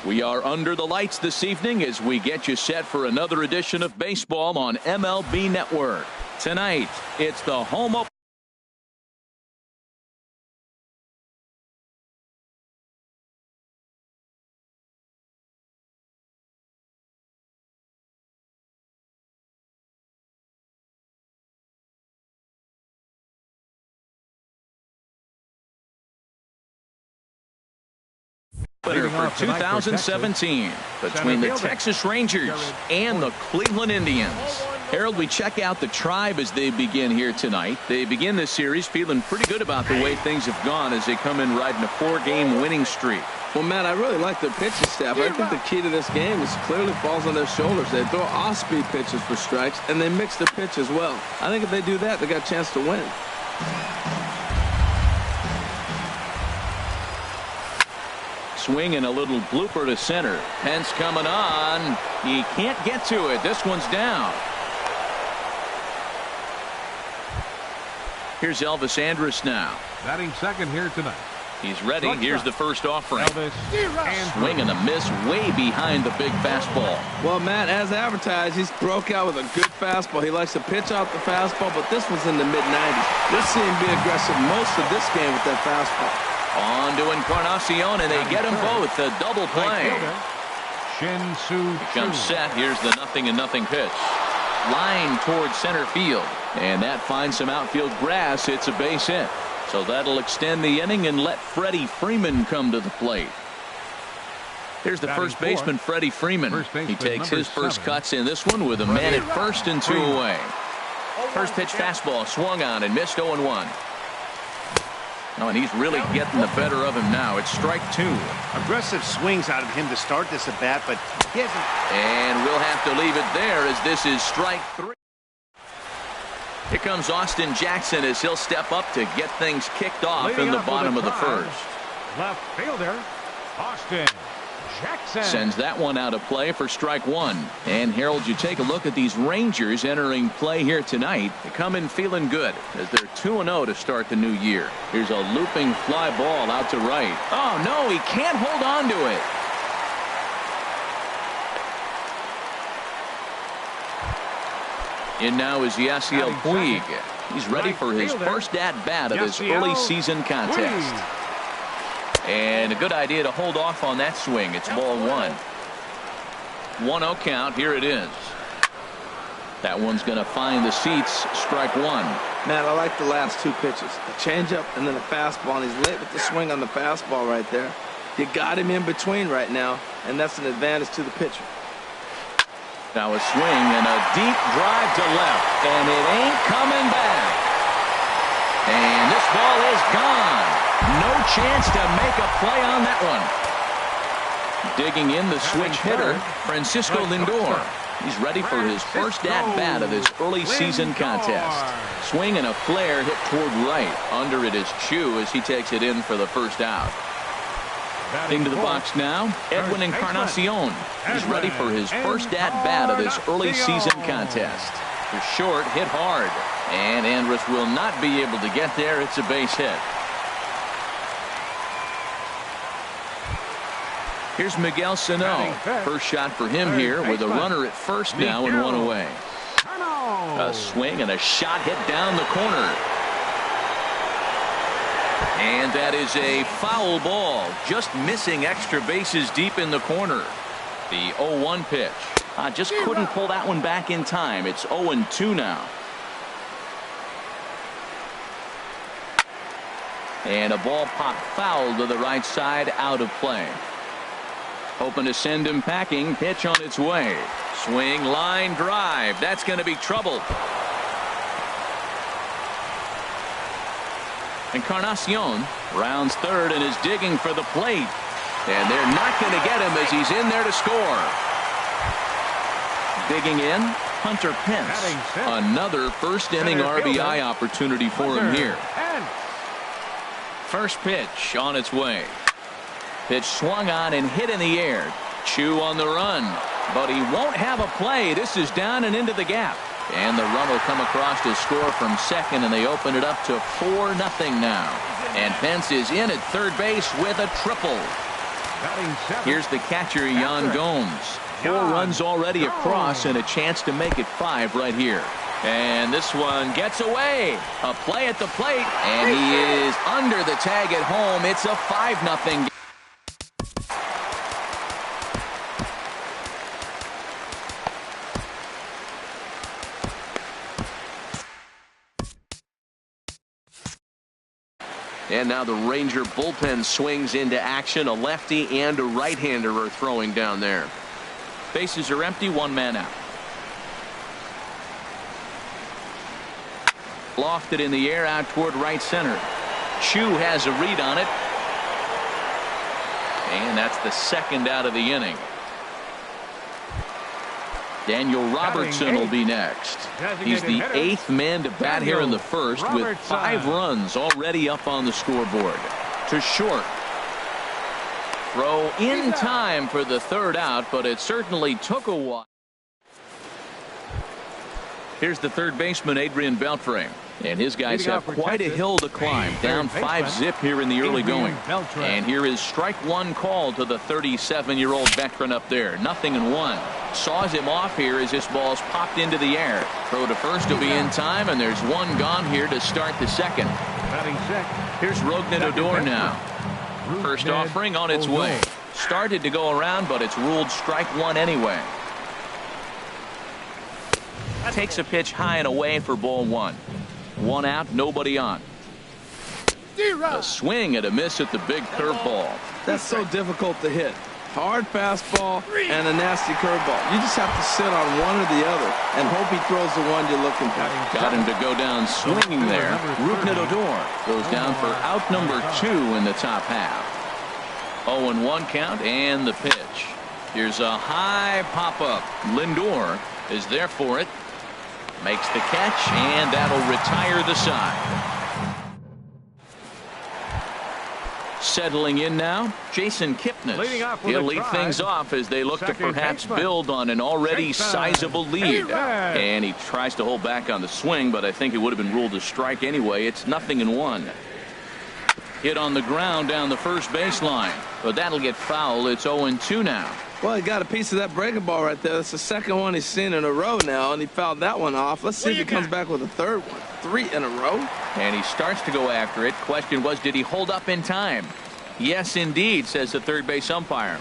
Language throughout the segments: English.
We are under the lights this evening as we get you set for another edition of baseball on MLB Network. Tonight, it's the home opener. For 2017 between the Texas Rangers and the Cleveland Indians. Harold, we check out the Tribe as they begin here tonight. They begin this series feeling pretty good about the way things have gone as they come in riding a 4-game winning streak. Well, Matt, I really like their pitching staff. I think the key to this game is clearly falls on their shoulders. They throw off-speed pitches for strikes, and they mix their pitch as well. I think if they do that, they got a chance to win. Swing and a little blooper to center. Pence coming on. He can't get to it. This one's down. Here's Elvis Andrus now. Batting second here tonight. He's ready. Here's the first offering. Swing and a miss way behind the big fastball. Well, Matt, as advertised, he's broke out with a good fastball. He likes to pitch out the fastball, but this was in the mid-90s. You'll see him be aggressive most of this game with that fastball. On to Encarnacion, and they get them both. A double play. Comes set. Here's the 0-0 pitch. Line towards center field. And that finds some outfield grass. It's a base hit. So that'll extend the inning and let Freddie Freeman come to the plate. Here's the first baseman, Freddie Freeman. He takes his first cuts in this one with a man at first and 2 away. First pitch fastball swung on and missed 0-1. Oh, and he's really getting the better of him now. It's strike 2. Aggressive swings out of him to start this at bat, but he hasn't. And we'll have to leave it there as this is strike 3. Here comes Austin Jackson as he'll step up to get things kicked off in the bottom of the first. Left fielder, Austin Jackson. Sends that one out of play for strike 1. And Harold, you take a look at these Rangers entering play here tonight. They come in feeling good as they're 2-0 to start the new year. Here's a looping fly ball out to right. Oh no, he can't hold on to it. In now is Yasiel Puig. He's ready for his first at-bat of this early season contest. And a good idea to hold off on that swing. It's ball 1. 1-0 count. Here it is. That one's going to find the seats. Strike 1. Matt, I like the last 2 pitches. A changeup and then a fastball. And he's late with the swing on the fastball right there. You got him in between right now, and that's an advantage to the pitcher. Now a swing and a deep drive to left, and it ain't coming back. And this ball is gone. No chance to make a play on that one. Digging in the switch hitter, Francisco Lindor. He's ready for his first at-bat of this early season contest. Swing and a flare hit toward right. Under it is Chu as he takes it in for the first out. Into the box now, Edwin Encarnacion. He's ready for his first at-bat of this early season contest. The short hit hard, and Andrus will not be able to get there. It's a base hit. Here's Miguel Sano. First shot for him here with a runner at first now and 1 away. A swing and a shot hit down the corner. And that is a foul ball, just missing extra bases deep in the corner. The 0-1 pitch. Just couldn't pull that one back in time. It's 0-2 now. And a ball popped foul to the right side, out of play. Hoping to send him packing. Pitch on its way. Swing, line drive. That's going to be trouble. Encarnacion rounds third and is digging for the plate. And they're not going to get him as he's in there to score. Digging in, Hunter Pence. Another first inning RBI opportunity for him here. First pitch on its way. Pitch swung on and hit in the air. Chu on the run, but he won't have a play. This is down and into the gap. And the run will come across to score from second, and they open it up to 4-0 now. And Pence is in at third base with a triple. Here's the catcher, Yan Gomes. 4 runs already across and a chance to make it 5 right here. And this one gets away. A play at the plate, and he is under the tag at home. It's a 5-0. And now the Ranger bullpen swings into action. A lefty and a right-hander are throwing down there. Bases are empty, 1 man out. Lofted in the air out toward right center. Chu has a read on it. And that's the 2nd out of the inning. Daniel Robertson will be next. He's the 8th man to bat here in the first with 5 runs already up on the scoreboard. To short. Throw in time for the 3rd out, but it certainly took a while. Here's the 3rd baseman, Adrian Beltre. And his guys have quite a hill to climb. Down 5-zip here in the early going. And here is strike 1 call to the 37-year-old veteran up there. 0-1. Saws him off here as this ball's popped into the air. Throw to first will be in time, and there's 1 gone here to start the 2nd. Here's Rougned Odor now. First offering on its way. Started to go around, but it's ruled strike 1 anyway. Takes a pitch high and away for ball 1. 1 out, nobody on. A swing and a miss at the big curveball. That's so difficult to hit. Hard fastball and a nasty curveball. You just have to sit on one or the other and hope he throws the one you're looking for. Got him to go down swinging there. Rougned Odor goes down for out number 2 in the top half. 0-1 count and the pitch. Here's a high pop-up. Lindor is there for it. Makes the catch, and that'll retire the side. Settling in now, Jason Kipnis. He'll lead things off as they look to perhaps build on an already sizable lead. And he tries to hold back on the swing, but I think it would have been ruled a strike anyway. It's 0-1. Hit on the ground down the first baseline, but that'll get foul. It's 0-2 now. Well, he got a piece of that breaking ball right there. That's the 2nd one he's seen in a row now, and he fouled that one off. Let's see if he comes back with a 3rd one. 3 in a row. And he starts to go after it. Question was, did he hold up in time? Yes, indeed, says the 3rd base umpire.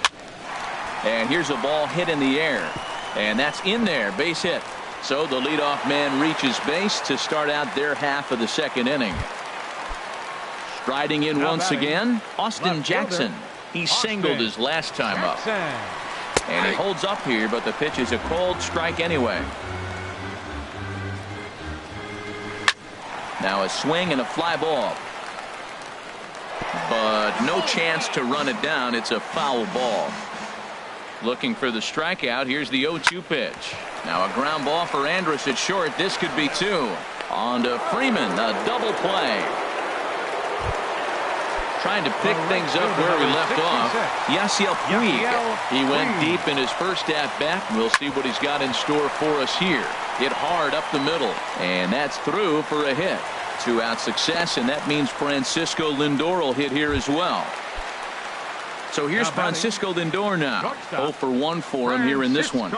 And here's a ball hit in the air. And that's in there, base hit. So the leadoff man reaches base to start out their half of the 2nd inning. Striding in once again, Austin Jackson. He singled his last time up. And he holds up here, but the pitch is a cold strike anyway. Now a swing and a fly ball. But no chance to run it down. It's a foul ball. Looking for the strikeout. Here's the 0-2 pitch. Now a ground ball for Andrus at short. This could be 2. On to Freeman. A double play. Trying to pick things up where we left off. Yasiel Puig. He went deep in his first at-bat. We'll see what he's got in store for us here. Hit hard up the middle. And that's through for a hit. 2-out success, and that means Francisco Lindor will hit here as well. So here's Francisco Lindor now. 0-for-1 for him here in this one.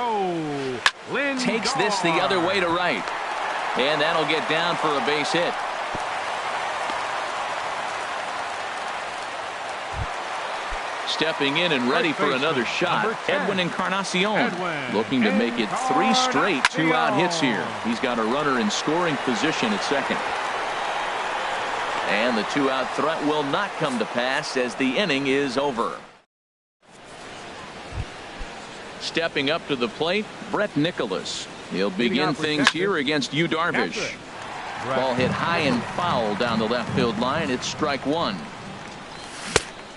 Takes this the other way to right. And that'll get down for a base hit. Stepping in and ready for another shot, Edwin Encarnacion, looking to make it 3 straight 2-out hits here. He's got a runner in scoring position at 2nd. And the 2-out threat will not come to pass as the inning is over. Stepping up to the plate, Brett Nicholas. He'll begin things here against Yu Darvish. Ball hit high and foul down the left field line. It's strike 1.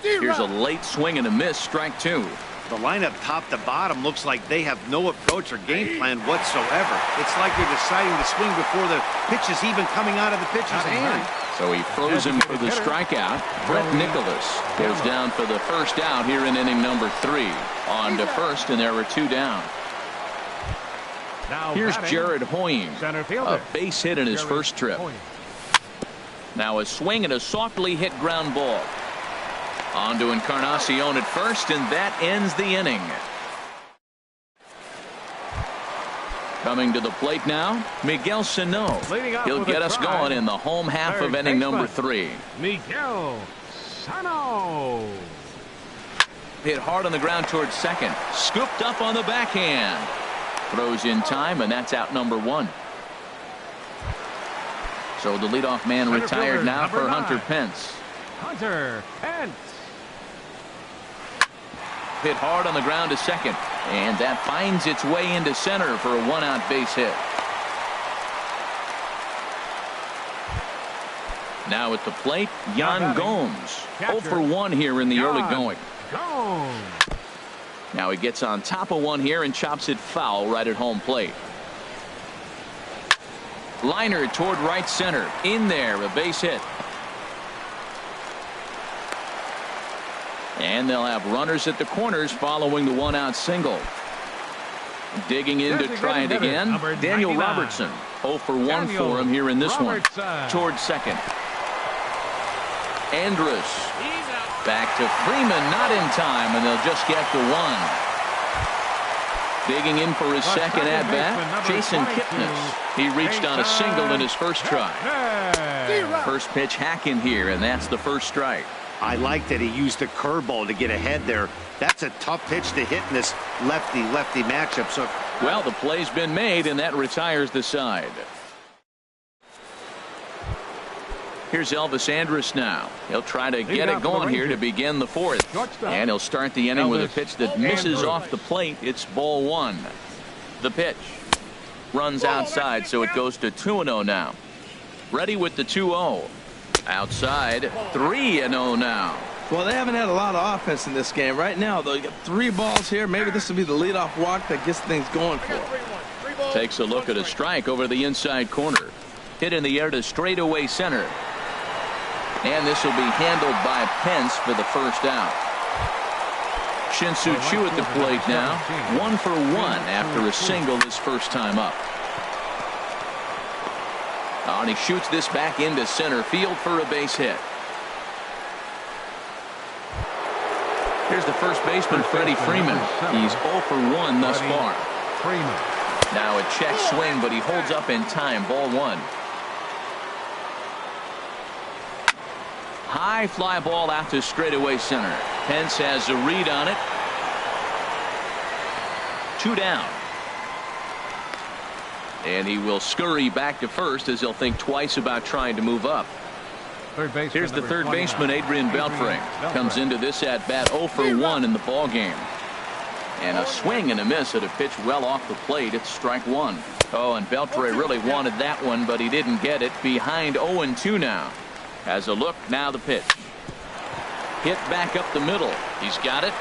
Here's a late swing and a miss, strike 2. The lineup top to bottom looks like they have no approach or game plan whatsoever. It's like they're deciding to swing before the pitch is even coming out of the pitcher's hand. So he froze him for the strikeout. Brett Nicholas goes down for the first out here in inning number 3. On to first, and there were 2 down. Here's Jared Hoying, a base hit in his first trip. Now a swing and a softly hit ground ball. On to Encarnacion at first, and that ends the inning. Coming to the plate now, Miguel Sano. He'll get us going in the home half of inning number 3. Miguel Sano. Hit hard on the ground towards second. Scooped up on the backhand. Throws in time, and that's out number 1. So the leadoff man retired now for Hunter Pence. Hunter Pence. Hit hard on the ground to second, and that finds its way into center for a 1-out base hit. Now at the plate, Yan Gomes. 0 for 1 here in the early going. Now he gets on top of one here and chops it foul right at home plate. Liner toward right center. In there, a base hit. And they'll have runners at the corners following the 1-out single. Digging in to try it again, Daniel Robertson. 0 for 1 for him here in this one. Towards second. Andrus. Back to Freeman, not in time, and they'll just get the 1. Digging in for his second at-bat, Jason Kipnis. He reached on a single in his first try. First pitch hack in here, and that's the first strike. I like that he used a curveball to get ahead there. That's a tough pitch to hit in this lefty-lefty matchup. So, well, the play's been made, and that retires the side. Here's Elvis Andrus now. He'll try to get it going here to begin the 4th. And he'll start the inning with a pitch that misses off the plate. It's ball 1. The pitch. Runs outside, so it goes to 2-0 now. Ready with the 2-0. Outside, 3-0 now. Well, they haven't had a lot of offense in this game. Right now, though, you got 3 balls here. Maybe this will be the leadoff walk that gets things going for them. Takes a look at a strike over the inside corner. Hit in the air to straightaway center. And this will be handled by Pence for the first out. Shin-Soo Choo at the plate now. 1 for 1 after a single his first time up. And he shoots this back into center field for a base hit. Here's the first baseman, Freddie Freeman. He's 0 for 1 thus far. Now a check swing, but he holds up in time. Ball 1. High fly ball out to straightaway center. Pence has a read on it. 2 down. And he will scurry back to first as he'll think twice about trying to move up. Here's the third baseman, Adrian Beltre. Comes into this at bat 0 for 1 in the ball game. And a swing and a miss at a pitch well off the plate. It's strike 1. Oh, and Beltre really wanted that one, but he didn't get it. Behind 0-2 now. Has a look, now the pitch. Hit back up the middle. He's got it.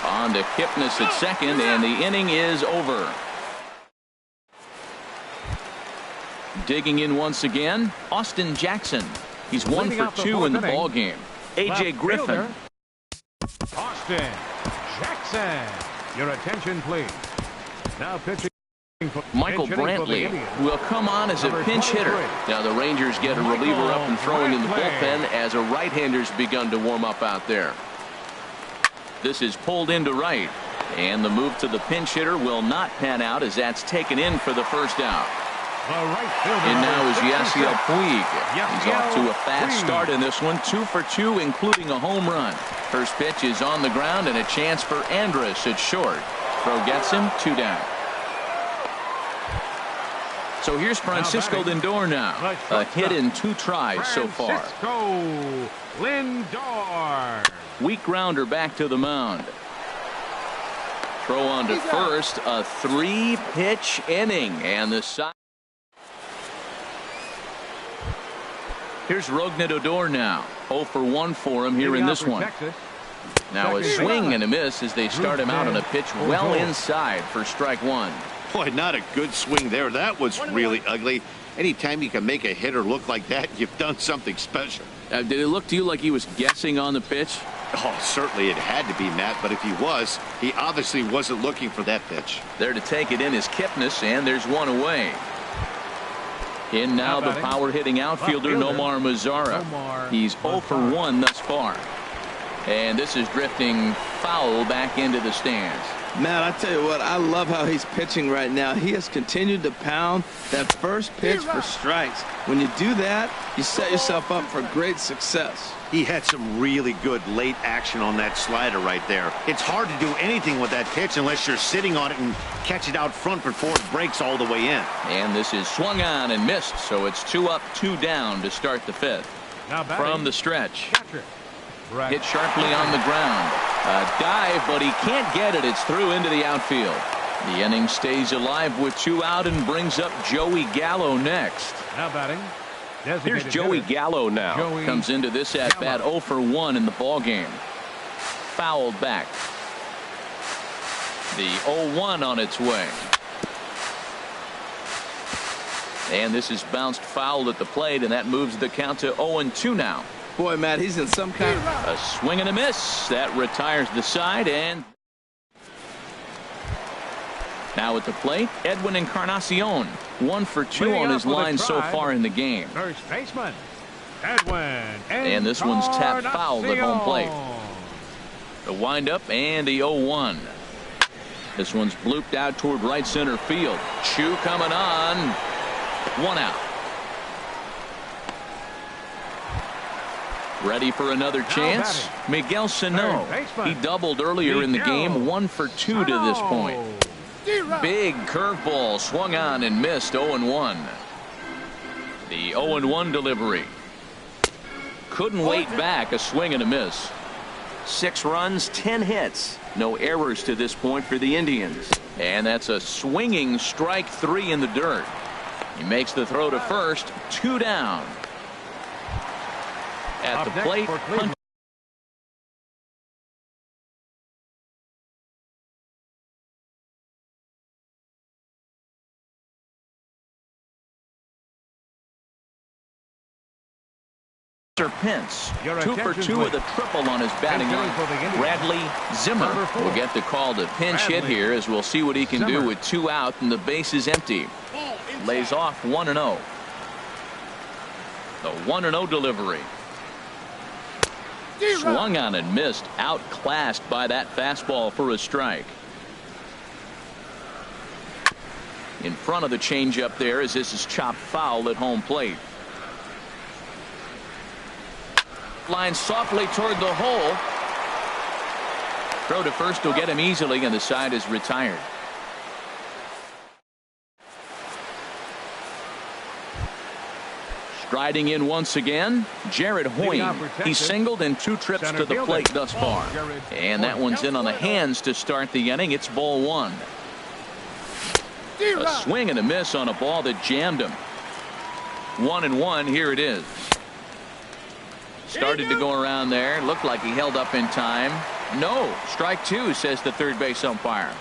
On to Kipnis at second, and the inning is over. Digging in once again, Austin Jackson. He's 1 for 2 in the ball game. A.J. Griffin. Austin Jackson. Your attention, please. Now pitching. Michael Brantley will come on as a pinch hitter. Now the Rangers get a reliever up and throwing in the bullpen as a right-hander's begun to warm up out there. This is pulled into right, and the move to the pinch hitter will not pan out as that's taken in for the first out. And now is Yasiel Puig. He's off to a fast start in this one. 2 for 2, including a home run. First pitch is on the ground and a chance for Andrus at short. Throw gets him, 2 down. So here's Francisco Lindor now. A hit in 2 tries so far. Francisco Lindor. Weak grounder back to the mound. Throw on to first. A 3-pitch inning. And the side. Here's Rougned Odor now. 0 for 1 for him here in this one. Now a swing and a miss as they start him out on a pitch well inside for strike 1. Boy, not a good swing there. That was really ugly. Anytime you can make a hitter look like that, you've done something special. Did it look to you like he was guessing on the pitch? Oh, certainly it had to be, Matt, but if he was, he obviously wasn't looking for that pitch. There to take it in is Kipnis, and there's 1 away. In now the power-hitting outfielder Nomar Mazara. He's 0 for 1 thus far. And this is drifting foul back into the stands. Man, I tell you what, I love how he's pitching right now. He has continued to pound that first pitch for strikes. When you do that, you set yourself up for great success. He had some really good late action on that slider right there. It's hard to do anything with that pitch unless you're sitting on it and catch it out front before it breaks all the way in. And this is swung on and missed, so it's 2 up, 2 down to start the fifth. Now from the stretch. catcher. Hit sharply on the ground. A dive, but he can't get it. It's through into the outfield. The inning stays alive with 2 out and brings up Joey Gallo next. Now batting. Here's Joey Gallo now. Comes into this at bat 0 for 1 in the ball game. Fouled back. The 0-1 on its way. And this is bounced foul at the plate, and that moves the count to 0-2 now. Boy, Matt, he's in some kind of... A swing and a miss. That retires the side, and now at the plate, Edwin Encarnacion. 1 for 2 on his line so far in the game. First baseman, Edwin. And this one's tapped foul at home plate. The windup and the 0-1. This one's blooped out toward right center field. Chu coming on. 1 out. Ready for another chance? Miguel Sano. He doubled earlier in the game. 1 for 2 to this point. Big curveball swung on and missed. 0-1. The 0-1 delivery. Couldn't wait back. A swing and a miss. 6 runs, 10 hits. No errors to this point for the Indians. And that's a swinging strike 3 in the dirt. He makes the throw to first. 2 down. At the plate, Pence. 2 for 2 with a triple on his batting line. Bradley Zimmer will get the call to pinch hit here, as we'll see what he can do with 2 out and the base is empty. Lays off 1-0. The 1-0 delivery. Swung on and missed. Outclassed by that fastball for a strike. In front of the changeup there, as this is chopped foul at home plate. Line softly toward the hole. Throw to first will get him easily, and the side is retired. Striding in once again, Jared Hoying. He singled in 2 trips to the plate thus far. And that one's in on the hands to start the inning. It's ball 1. A swing and a miss on a ball that jammed him. 1-1. Here it is. Started to go around there. Looked like he held up in time. No. Strike 2, says the third base umpire.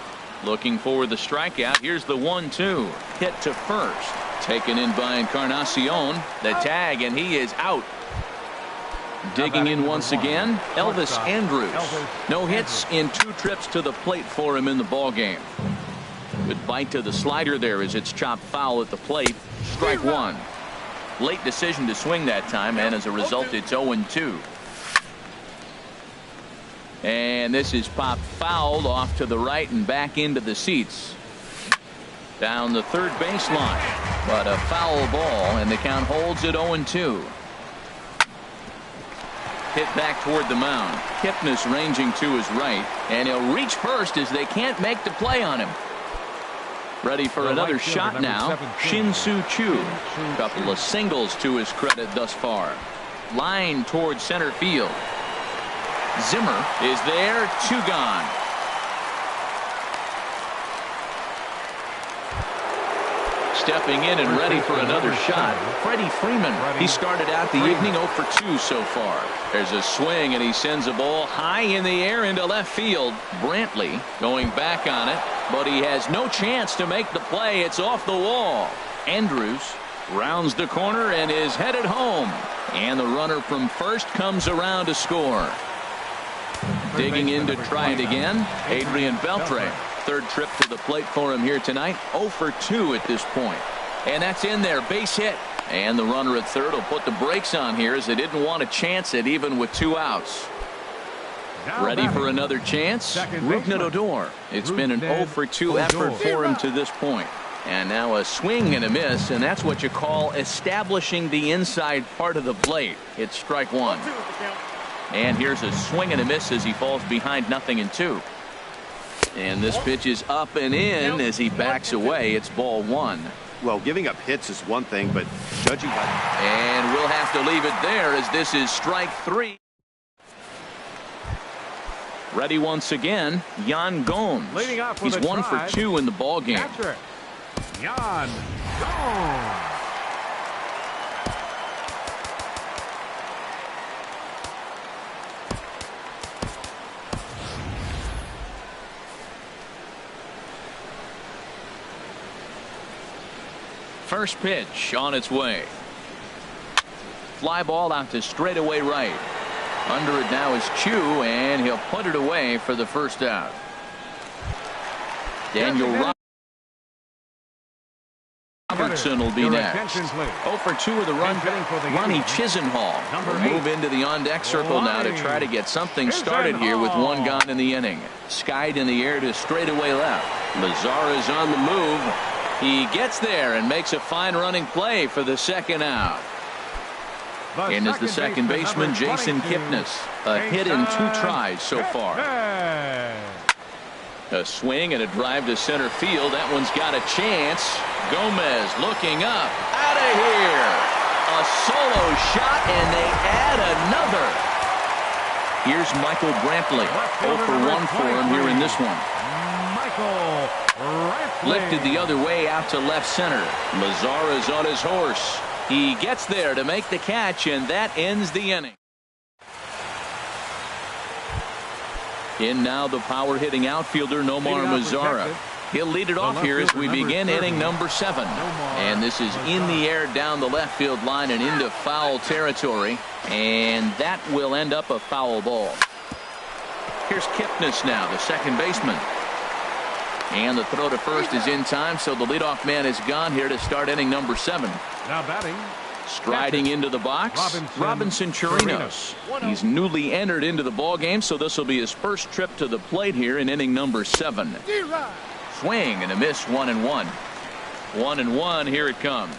Looking for the strikeout. Here's the 1-2. Hit to first. Taken in by Encarnacion. The tag, and he is out. Digging in once again, Elvis Andrus. No hits in 2 trips to the plate for him in the ball game. Good bite to the slider there as it's chopped foul at the plate. Strike 1. Late decision to swing that time, and as a result, it's 0-2. And this is popped fouled off to the right and back into the seats. Down the third baseline, but a foul ball, and the count holds at 0-2. Hit back toward the mound. Kipnis ranging to his right, and he'll reach first as they can't make the play on him. Ready for another shot now. Shin-Soo Choo. Couple of singles to his credit thus far. Line towards center field. Zimmer is there. 2 gone. Stepping in and ready for another shot, Freddie Freeman. He started out the evening 0 for 2 so far. There's a swing, and he sends a ball high in the air into left field. Brantley going back on it, but he has no chance to make the play. It's off the wall. Andrews rounds the corner and is headed home. And the runner from first comes around to score. Digging in to try it again, Adrian Beltre. Third trip to the plate for him here tonight. 0 for 2 at this point. And that's in there. Base hit. And the runner at third will put the brakes on here, as they didn't want to chance it even with 2 outs. Now Ready batting. for another chance? Second Rougned baseman. Odor. It's been an 0 for 2 effort for him to this point. And now a swing and a miss, and that's what you call establishing the inside part of the plate. It's strike one. And here's a swing and a miss as he falls behind 0-2. And this pitch is up and in as he backs away. It's ball one. Well, giving up hits is one thing, but judging by... And we'll have to leave it there as this is strike three. Ready once again, Yan Gomes. Leading off with He's a 1 for drive. 2 in the ball game. Catcher, Yan Gomes. First pitch on its way. Fly ball out to straightaway right. Under it now is Chu, and he'll put it away for the first out. Daniel Robertson will be Your next. attention, please. 0 for 2 of the run. Hitting for the Ronnie game. Chisenhall Number will 8. move into the on-deck circle now to try to get something started here with one gone in the inning. Skied in the air to straightaway left. Mazara's on the move. He gets there and makes a fine running play for the second out. And is the second baseman, Jason Kipnis. A hit in 2 tries so far. A swing and a drive to center field. That one's got a chance. Gomez looking up. Out of here. A solo shot, and they add another. Here's Michael Brantley. 0 for 1 for him here in this one. Michael Brantley. Lifted the other way out to left center. Mazara's on his horse. He gets there to make the catch, and that ends the inning. In now the power hitting outfielder Nomar Mazara. He'll lead it off here as we begin inning number 7. And this is in the air down the left field line and into foul territory. And that will end up a foul ball. Here's Kipnis now, the second baseman. And the throw to first is in time, so the leadoff man is gone here to start inning number 7. Now batting. Striding into the box, Robinson Chirinos. He's newly entered into the ball game, so this will be his first trip to the plate here in inning number 7. Swing and a miss, 1-1. 1-1, here it comes.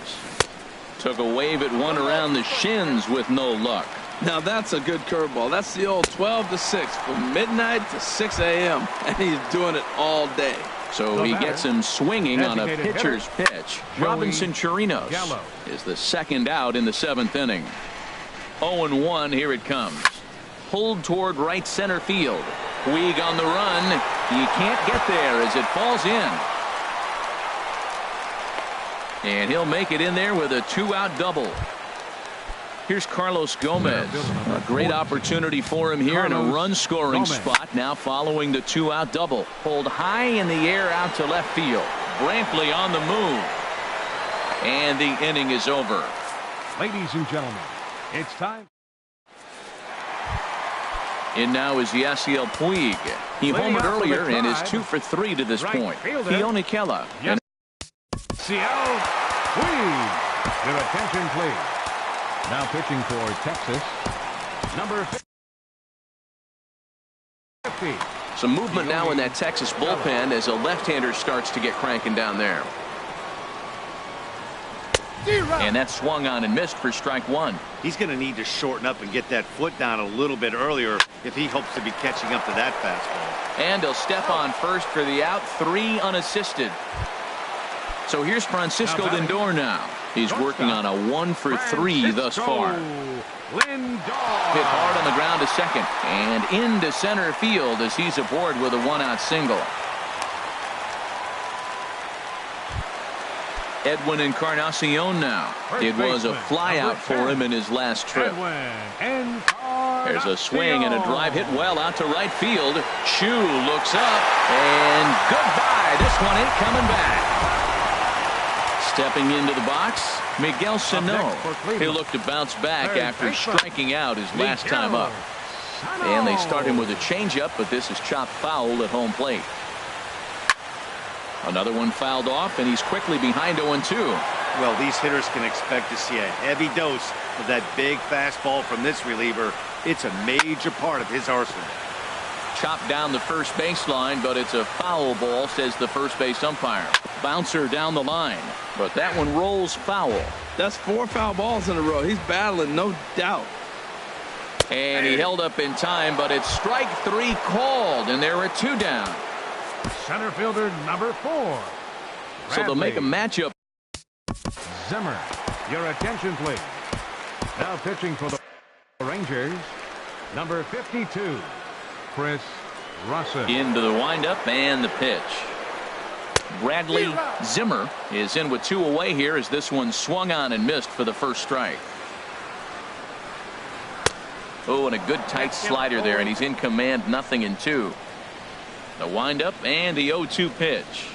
Took a wave at one around the shins with no luck. Now that's a good curveball. That's the old 12 to 6 from midnight to 6 a.m. and he's doing it all day. So he gets him swinging on a pitcher's pitch. Robinson Chirinos Gallo. is the second out in the 7th inning. 0-1, here it comes. Pulled toward right center field. Puig on the run. He can't get there as it falls in. And he'll make it in there with a 2-out double. Here's Carlos Gomez. A great opportunity for him here in a run-scoring spot now following the 2-out double. Pulled high in the air out to left field. Brantley on the move. And the inning is over. Ladies and gentlemen, it's time. In now is Yasiel Puig. He homered earlier and is 2 for 3 to this point. Keone Kela. Yasiel Puig. Your attention, please. Now pitching for Texas, number 50. Some movement now in that Texas bullpen as a left-hander starts to get cranking down there. And that swung on and missed for strike 1. He's going to need to shorten up and get that foot down a little bit earlier if he hopes to be catching up to that fastball. And he'll step on first for the out, 3 unassisted. So here's Francisco Lindor now. He's working on a 1 for 3 thus far. Lindor. Hit hard on the ground to second and into center field as he's aboard with a 1-out single. Edwin Encarnacion now. It was a flyout for him in his last trip. There's a swing and a drive hit well out to right field. Chu looks up and goodbye. This one ain't coming back. Stepping into the box, Miguel Sano. He'll look to bounce back after striking out his last time up. And they start him with a changeup, but this is chopped foul at home plate. Another one fouled off, and he's quickly behind 0-2. Well, these hitters can expect to see a heavy dose of that big fastball from this reliever. It's a major part of his arsenal. chopped down the first baseline, but it's a foul ball, says the first base umpire. Bouncer down the line, but that one rolls foul. That's 4 foul balls in a row. He's battling, no doubt. And he held up in time, but it's strike 3 called, and there are 2 down. Center fielder number 4. So they'll make a matchup. Zimmer, your attention, please. Now pitching for the Rangers, number 52, Chris Russell. Into the windup and the pitch. Bradley Zimmer is in with 2 away here as this one swung on and missed for the first strike. Oh, and a good tight slider there, and he's in command, 0-2. The windup and the 0-2 pitch.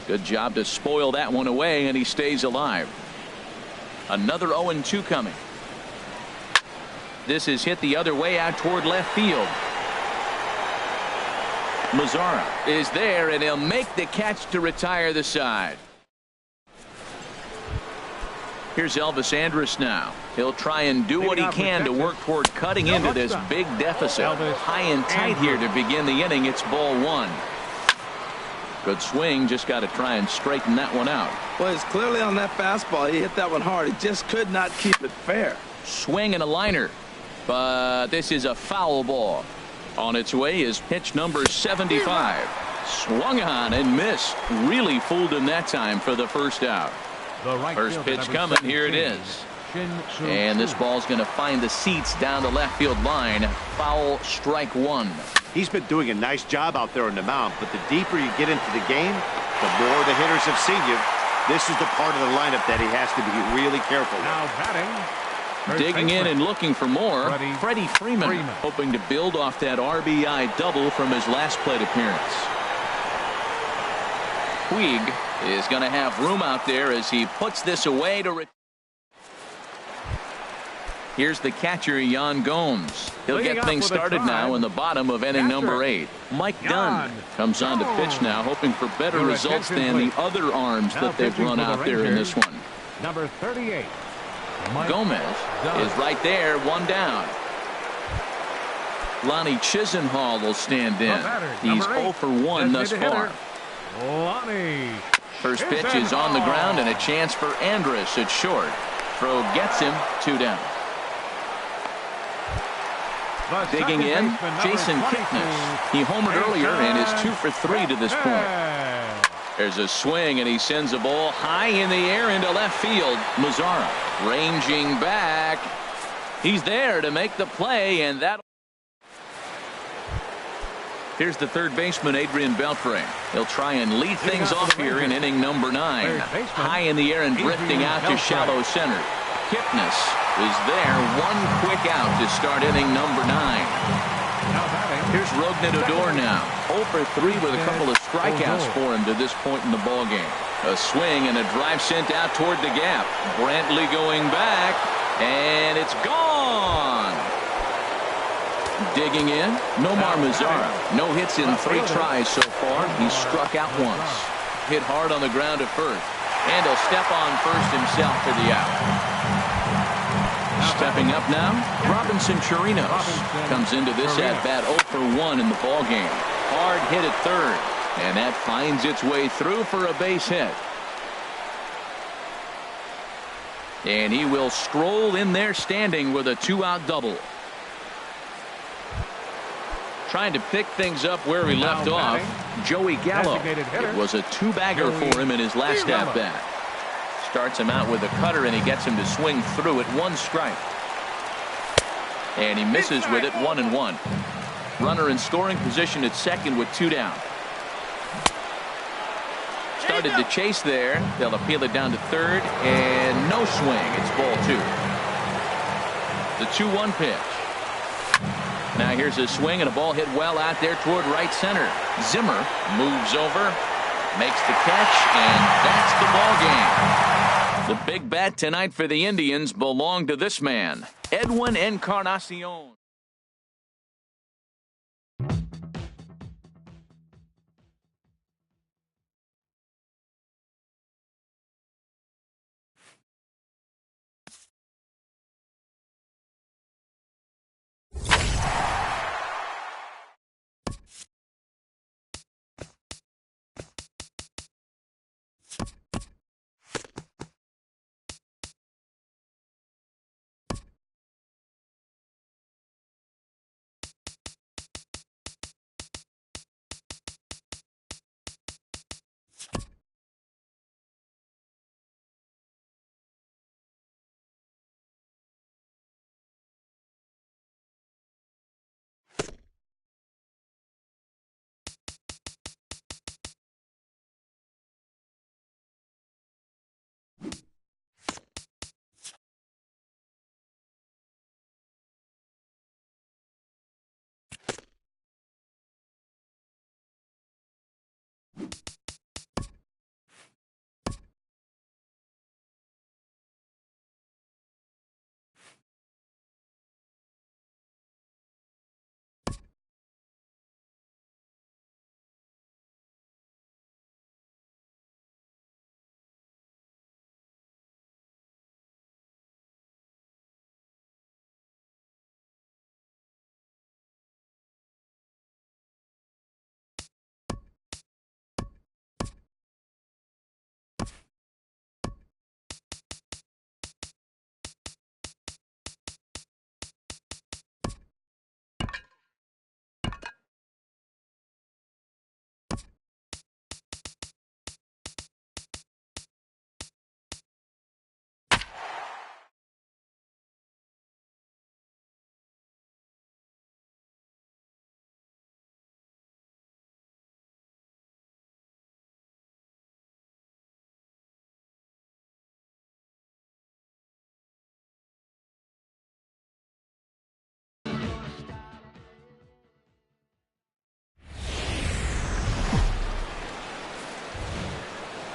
Good job to spoil that one away, and he stays alive. Another 0-2 coming. This is hit the other way out toward left field. Mazzara is there, and he'll make the catch to retire the side. Here's Elvis Andrus now. He'll try and do what he can to work toward cutting into this big deficit. High and tight here to begin the inning. It's ball 1. Good swing. Just got to try and straighten that one out. Well, it's clearly on that fastball. He hit that one hard. He just could not keep it fair. Swing and a liner. But this is a foul ball. On its way is pitch number 75. Swung on and missed. Really fooled him that time for the first out. First pitch coming. Here it is. And this ball's going to find the seats down the left field line. Foul, strike 1. He's been doing a nice job out there on the mound, but the deeper you get into the game, the more the hitters have seen you. This is the part of the lineup that he has to be really careful with. Now batting. Digging in and looking for more, Freddie Freeman, hoping to build off that RBI double from his last plate appearance. Puig is going to have room out there as he puts this away to. Here's the catcher, Yan Gomes. He'll get things started now in the bottom of inning number 8. Mike Dunn comes on to pitch now, hoping for better results than the other arms that they've run out there in this one. Number 38. Gomez is right there, 1 down. Lonnie Chisenhall will stand in. He's 0 for 1 thus far. First pitch is on the ground, and a chance for Andrus at short. Throw gets him, 2 down. Digging in, Jason Kipnis. He homered earlier and is 2 for 3 to this point. There's a swing, and he sends a ball high in the air into left field. Mazzara ranging back. He's there to make the play, and that. Here's the third baseman, Adrian Beltre. He'll try and lead things off here in inning number 9. High in the air and drifting out to shallow center. Kipnis is there. 1 quick out to start inning number 9. Here's Rougned Odor now. 0 for 3 with a couple of strikeouts for him to this point in the ballgame. A swing and a drive sent out toward the gap. Brantley going back, and it's gone. Digging in, Nomar Mazzara. No hits in 3 tries so far. He's struck out once. Hit hard on the ground at first, and he'll step on first himself for the out. Stepping up now, Robinson Chirinos comes into this at-bat 0 for 1 in the ballgame. Hard hit at third, and that finds its way through for a base hit. And he will stroll in there standing with a 2-out double. Trying to pick things up where he left off, Joey Gallo. It was a 2-bagger for him in his last at-bat. Starts him out with a cutter, and he gets him to swing through it. 1 strike. And he misses with it, 1-1. Runner in scoring position at second with 2 down. Started to chase there. They'll appeal it down to third, and no swing. It's ball 2. The 2-1 pitch. Now here's a swing and a ball hit well out there toward right center. Zimmer moves over, makes the catch, and that's the ball game. The big bat tonight for the Indians belonged to this man, Edwin Encarnacion.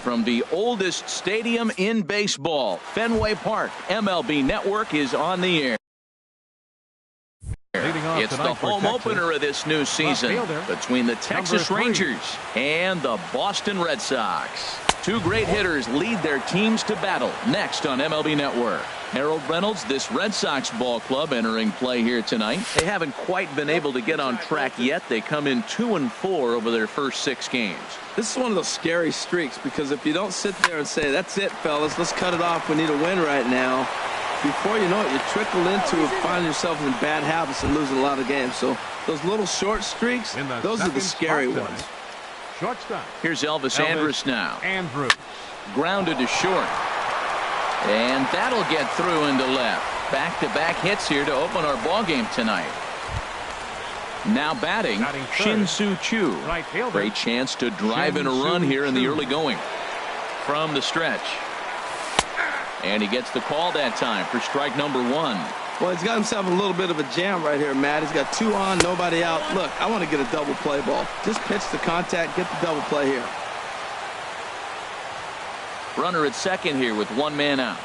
From the oldest stadium in baseball, Fenway Park, MLB Network is on the air. It's the home opener of this new season between the Texas Rangers and the Boston Red Sox. Two great hitters lead their teams to battle next on MLB Network. Harold Reynolds, this Red Sox ball club entering play here tonight. They haven't quite been able to get on track yet. They come in 2-4 over their first 6 games. This is one of those scary streaks because if you don't sit there and say, that's it, fellas, let's cut it off, we need a win right now, before you know it, you trickle into finding yourself in bad habits and losing a lot of games. So those little short streaks, those are the scary ones. Shortstop. Here's Elvis Andrus now. Andrus. Grounded to short. And that'll get through into left. Back-to-back hits here to open our ball game tonight. Now batting Shin-Soo Choo. Right fielder. Great chance to drive in a run here in the early going. From the stretch. And he gets the call that time for strike number 1. Well, he's got himself a little bit of a jam right here, Matt. He's got 2 on, nobody out. Look, I want to get a double play ball. Just pitch the contact, get the double play here. Runner at second here with 1 man out.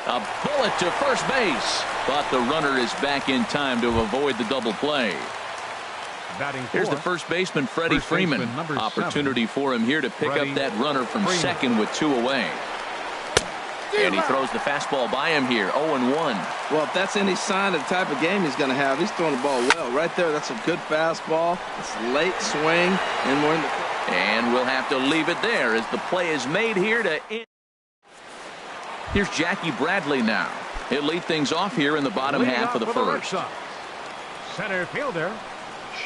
A bullet to first base, but the runner is back in time to avoid the double play. Here's the first baseman, Freddie Freeman. Opportunity for him here to pick up that runner from second with 2 away. And he throws the fastball by him here, 0-1. Well, if that's any sign of the type of game he's going to have, he's throwing the ball well. Right there, that's a good fastball. It's a late swing, and we're in the... And we'll have to leave it there as the play is made here to end. Here's Jackie Bradley now. He'll lead things off here in the bottom half of the first. Center fielder,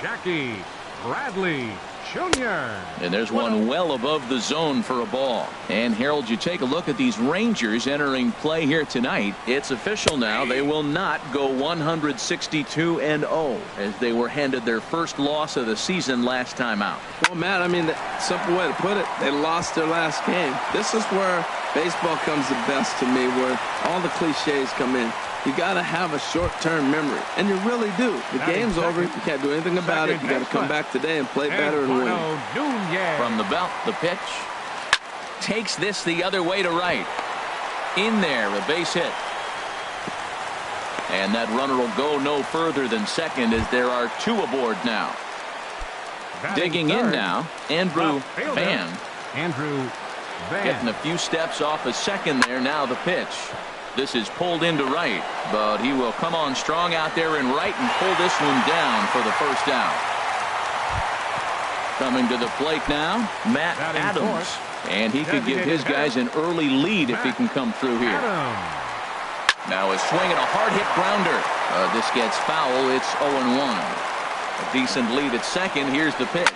Jackie Bradley Jr. And there's one well above the zone for a ball. And Harold, you take a look at these Rangers entering play here tonight. It's official now. They will not go 162-0 as they were handed their first loss of the season last time out. Well, Matt, I mean, the simple way to put it, they lost their last game. This is where baseball comes the best to me, where all the cliches come in. You got to have a short-term memory, and you really do. The game's over. You can't do anything about it. You got to come back today and play better and win. From the belt, the pitch. Takes this the other way to right. In there, a base hit. And that runner will go no further than second as there are 2 aboard now. Digging in now, Andrew Van. Getting a few steps off a second there. Now the pitch. This is pulled into right, but he will come on strong out there in right and pull this one down for the first out. Coming to the plate now, Matt Adams. And he could give his guys an early lead if he can come through here. Now a swing and a hard hit grounder. This gets foul. It's 0-1. A decent lead at second. Here's the pitch.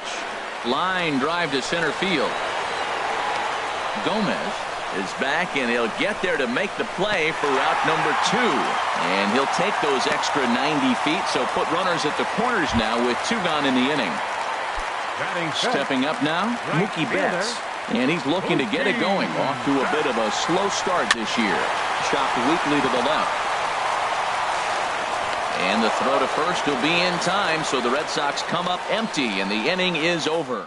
Line drive to center field. Gomez is back, and he'll get there to make the play for route number 2. And he'll take those extra 90 feet, so put runners at the corners now with 2 gone in the inning. Stepping up now, Mookie Betts. And he's looking to get it going. Off to a bit of a slow start this year. Chopped weakly to the left. And the throw to first will be in time, so the Red Sox come up empty, and the inning is over.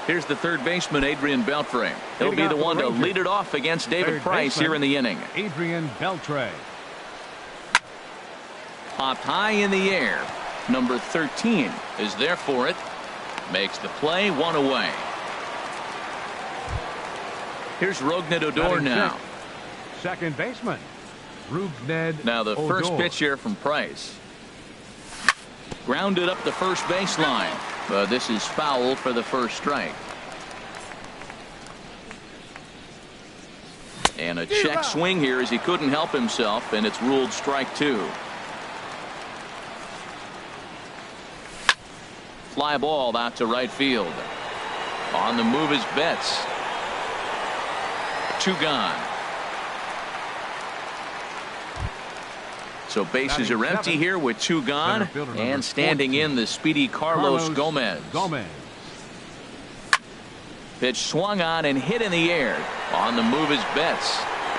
Here's the third baseman, Adrian Beltre. He'll be the one to lead it off against David Price here in the inning. Adrian Beltre. Popped high in the air. Number 13 is there for it. Makes the play, one away. Here's Rougned Odor now. Second baseman, Rougned. Now the first pitch here from Price. Grounded up the first baseline, but this is foul for the first strike. And a check swing here as he couldn't help himself, and it's ruled strike two. Fly ball out to right field. On the move is Betts. Two gone. So bases are empty here with two gone, and standing in the speedy Carlos Gomez. Pitch swung on and hit in the air. On the move is Betts,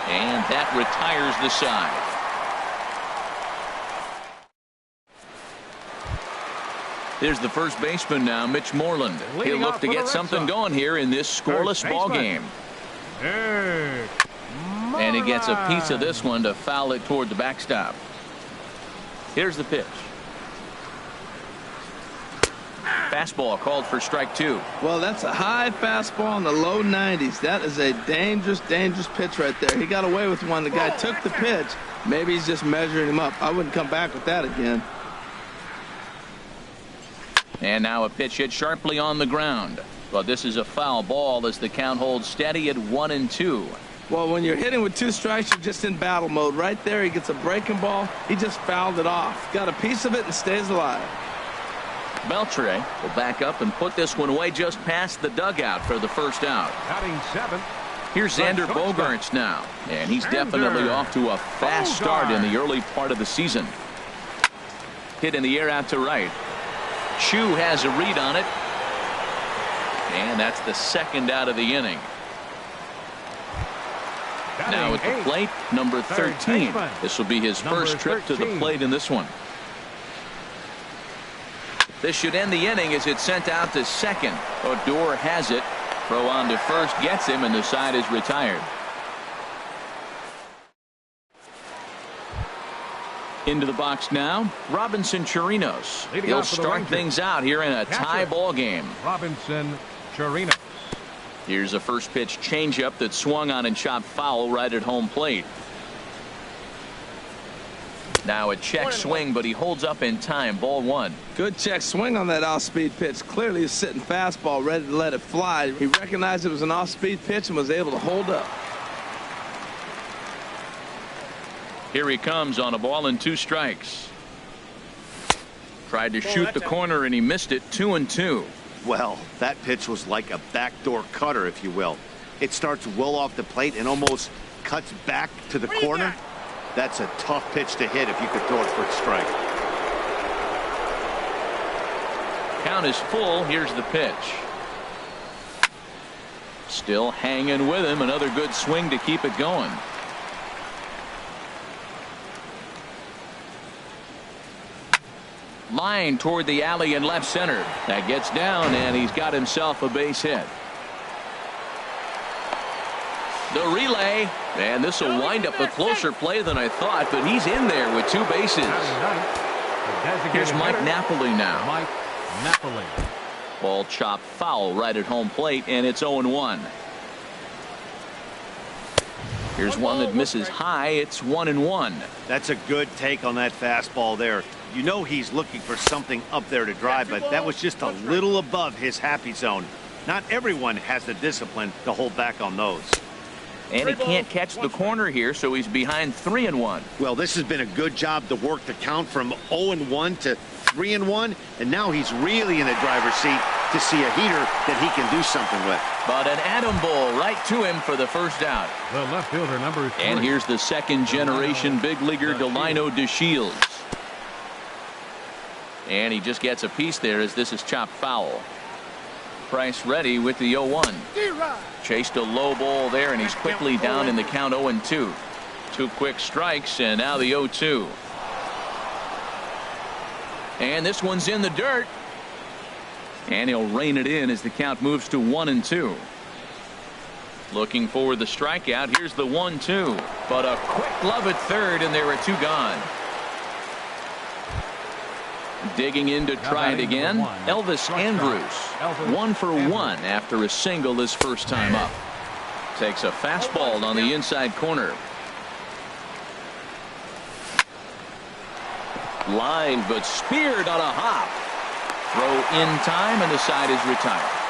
and that retires the side. Here's the first baseman now, Mitch Moreland. He'll look to get something going here in this scoreless ball game. And he gets a piece of this one to foul it toward the backstop. Here's the pitch. Fastball called for strike two. Well, that's a high fastball in the low 90s. That is a dangerous, dangerous pitch right there. He got away with one. The guy took the pitch. Maybe he's just measuring him up. I wouldn't come back with that again. And now a pitch hit sharply on the ground. But this is a foul ball as the count holds steady at 1-2. Well, when you're hitting with two strikes, you're just in battle mode. Right there, he gets a breaking ball. He just fouled it off. Got a piece of it and stays alive. Beltre will back up and put this one away just past the dugout for the first out. Batting seventh. Here's Xander Bogaerts now, and he's definitely off to a fast start in the early part of the season. Hit in the air out to right. Chu has a read on it, and that's the second out of the inning. Now at the plate, number 13. This will be his first trip to the plate in this one. This should end the inning as it's sent out to second. Odor has it. Throw on to first gets him, and the side is retired. Into the box now, Robinson Chirinos. He'll start things out here in a tie ball game. Robinson Chirinos. Here's a first pitch changeup that swung on and chopped foul right at home plate. Now a check swing, but he holds up in time. Ball one. Good check swing on that off-speed pitch. Clearly he's sitting fastball ready to let it fly. He recognized it was an off-speed pitch and was able to hold up. Here he comes on a ball and two strikes. Tried to shoot the corner and he missed it. 2-2. Well, that pitch was like a backdoor cutter, if you will. It starts well off the plate and almost cuts back to the corner. That's a tough pitch to hit if you could throw it for a strike. Count is full. Here's the pitch. Still hanging with him. Another good swing to keep it going. Line toward the alley in left center. That gets down, and he's got himself a base hit. The relay, and this will wind up a closer play than I thought, but he's in there with two bases. Here's Mike Napoli now. Mike Napoli. Ball chopped foul right at home plate, and it's 0-1. Here's one that misses high. It's 1-1. That's a good take on that fastball there. You know he's looking for something up there to drive, but that was just a little above his happy zone. Not everyone has the discipline to hold back on those. And he can't catch the corner here, so he's behind 3-1. Well, this has been a good job to work the count from 0-1 to 3-1, and now he's really in the driver's seat to see a heater that he can do something with. But an atom ball right to him for the first out. The left fielder, number 3. And here's the second generation big leaguer, Delino DeShields. And he just gets a piece there as this is chopped foul. Price ready with the 0-1. Chased a low ball there, and he's quickly down in the count 0-2. 2 quick strikes, and now the 0-2. And this one's in the dirt. And he'll rein it in as the count moves to 1-2. Looking for the strikeout. Here's the 1-2. But a quick glove at third, and there are 2 gone. Digging in to try it again. Elvis Andrus. 1 for 1 after a single his first time up. Takes a fastball on the inside corner. Line, but speared on a hop. Throw in time, and the side is retired.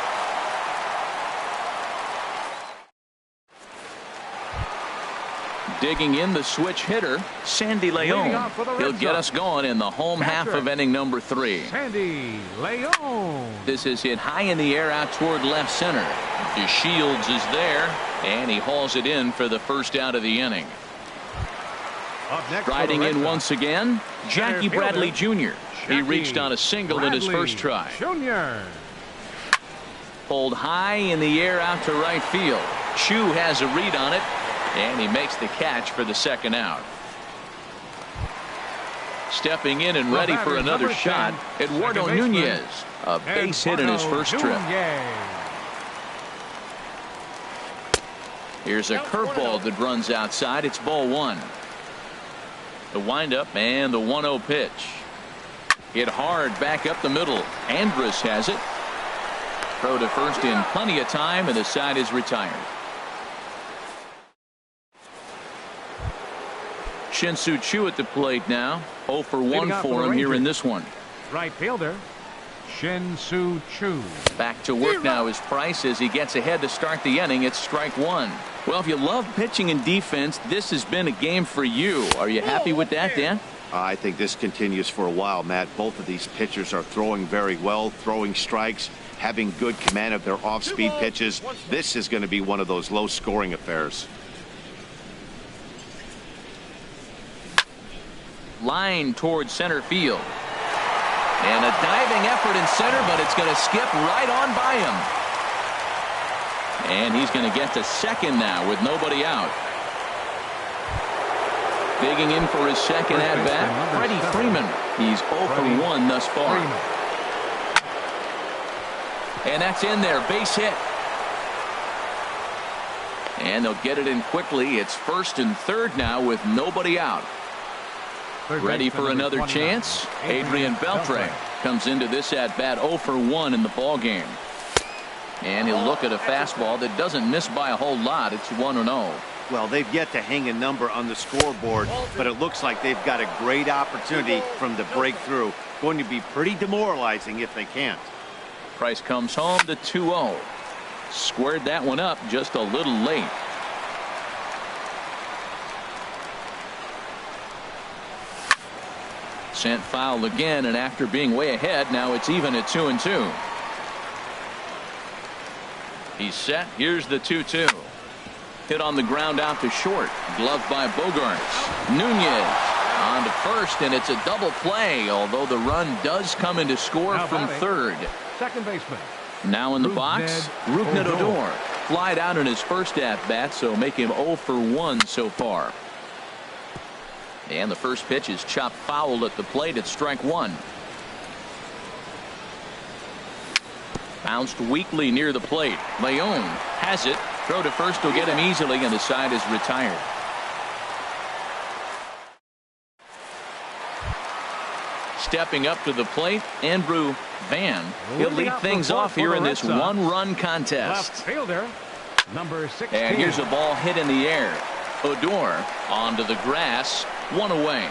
Digging in, the switch hitter, Sandy Leon. He'll get us going in the home half of inning number 3. Sandy Leon. This is hit high in the air out toward left center. DeShields is there, and he hauls it in for the first out of the inning. Riding in once again, Jackie Bradley Jr. He reached on a single in his first try. Jr. Pulled high in the air out to right field. Chu has a read on it, and he makes the catch for the second out. Stepping in and ready for another shot, Eduardo Nunez. A base hit in his first trip. Here's a curveball that runs outside. It's ball 1. The windup and the 1-0 pitch. Hit hard back up the middle. Andrus has it. Throw to first in plenty of time, and the side is retired. Shin-Soo Choo at the plate now. 0 for 1 for him here in this one. Right fielder, Shin-Soo Choo. Back to work now is Price as he gets ahead to start the inning. It's strike 1. Well, if you love pitching and defense, this has been a game for you. Are you happy with that, Dan? I think this continues for a while, Matt. Both of these pitchers are throwing very well, throwing strikes, having good command of their off-speed pitches. This is going to be one of those low-scoring affairs. Line towards center field. And a diving effort in center, but it's going to skip right on by him. And he's going to get to second now with nobody out. Digging in for his second at-bat, Freddie Freeman. He's 0 for 1 thus far. And that's in there, base hit. And they'll get it in quickly. It's first and third now with nobody out. Ready for another chance. Adrian Beltre comes into this at-bat 0 for 1 in the ball game. And he'll look at a fastball that doesn't miss by a whole lot. It's 1-0. Well, they've yet to hang a number on the scoreboard, but it looks like they've got a great opportunity from the breakthrough. Going to be pretty demoralizing if they can't. Price comes home to 2-0. Squared that one up just a little late. Sent foul again, and after being way ahead, now it's even at 2-2. He's set. Here's the 2-2. Hit on the ground out to short. Gloved by Bogaerts. Nunez on to first, and it's a double play, although the run does come in to score from third. Second baseman. Now in the box, Rougned Odor. Flied out in his first at-bat, so make him 0 for 1 so far. And the first pitch is chopped foul at the plate at strike 1. Bounced weakly near the plate. Leon has it. Throw to first will get him easily, and the side is retired. Stepping up to the plate, Andrew Van. He'll lead things off here in this one-run contest. Left fielder, number 16. And here's a ball hit in the air. Odor onto the grass, 1 away.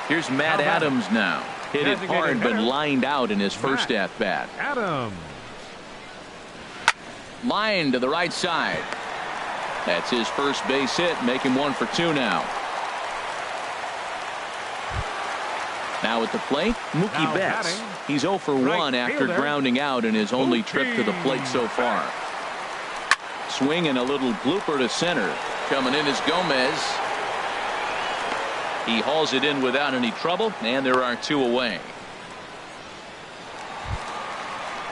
Here's Matt Adams now. Hit it hard, but lined out in his first at-bat. Adams. Line to the right side. That's his first base hit, make him 1 for 2 now. Now at the plate, Mookie Betts. He's 0 for 1 after grounding out in his only trip to the plate so far. Swing and a little blooper to center. Coming in is Gomez. He hauls it in without any trouble, and there are 2 away.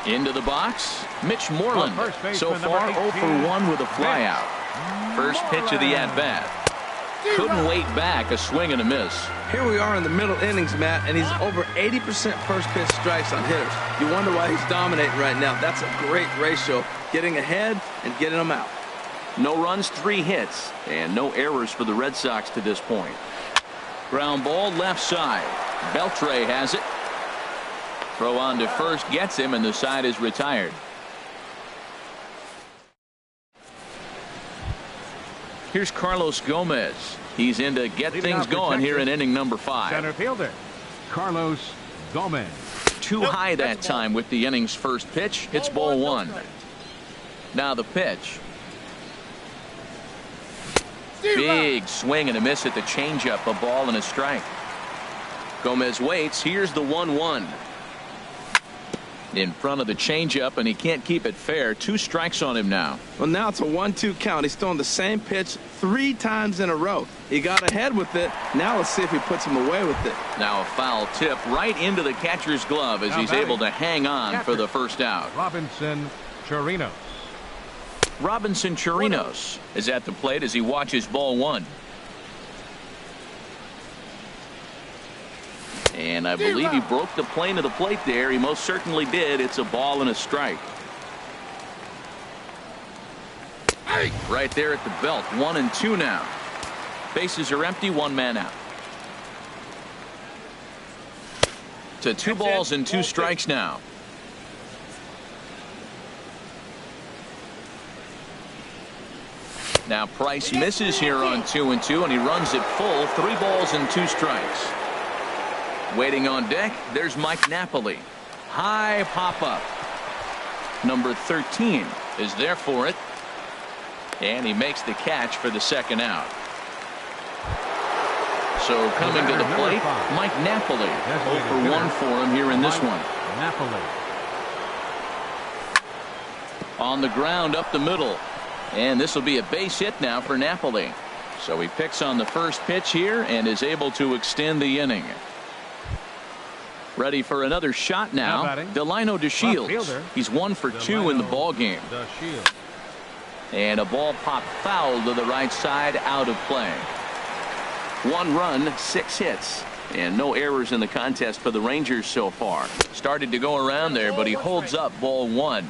Into the box, Mitch Moreland. So far 0 for 1 with a flyout. First pitch of the at-bat. Couldn't wait back, a swing and a miss. Here we are in the middle innings, Matt, and he's over 80% first pitch strikes on hitters. You wonder why he's dominating right now. That's a great ratio, getting ahead and getting them out. No runs, 3 hits, and no errors for the Red Sox to this point. Ground ball left side. Beltre has it. Throw on to first gets him, and the side is retired. Here's Carlos Gomez. He's in to get things going here in inning number 5. Center fielder, Carlos Gomez. Too high that time with the inning's first pitch. It's ball 1. Now the pitch. Big swing and a miss at the changeup. A ball and a strike. Gomez waits. Here's the 1-1. In front of the changeup, and he can't keep it fair. 2 strikes on him now. Well, now it's a 1-2 count. He's throwing the same pitch 3 times in a row. He got ahead with it. Now let's see if he puts him away with it. Now a foul tip right into the catcher's glove as he's able to hang on for the first out. Robinson Chirinos. Robinson Chirinos is at the plate as he watches ball 1. And I believe he broke the plane of the plate there. He most certainly did. It's a ball and a strike. Right there at the belt. 1-2 now. Bases are empty. 1 man out. To 2 balls and 2 strikes now. Now Price misses here on 2-2, and he runs it full. 3 balls and 2 strikes. Waiting on deck, there's Mike Napoli. High pop-up. Number 13 is there for it. And he makes the catch for the second out. So coming to the plate, Mike Napoli. 0 for 1 for him here in this one. Napoli. On the ground up the middle. And this will be a base hit now for Napoli. So he picks on the first pitch here and is able to extend the inning. Ready for another shot now. Delino DeShields. He's 1 for 2 in the ball game. And a ball popped foul to the right side, out of play. 1 run, 6 hits, and no errors in the contest for the Rangers so far. Started to go around there, but he holds up ball 1.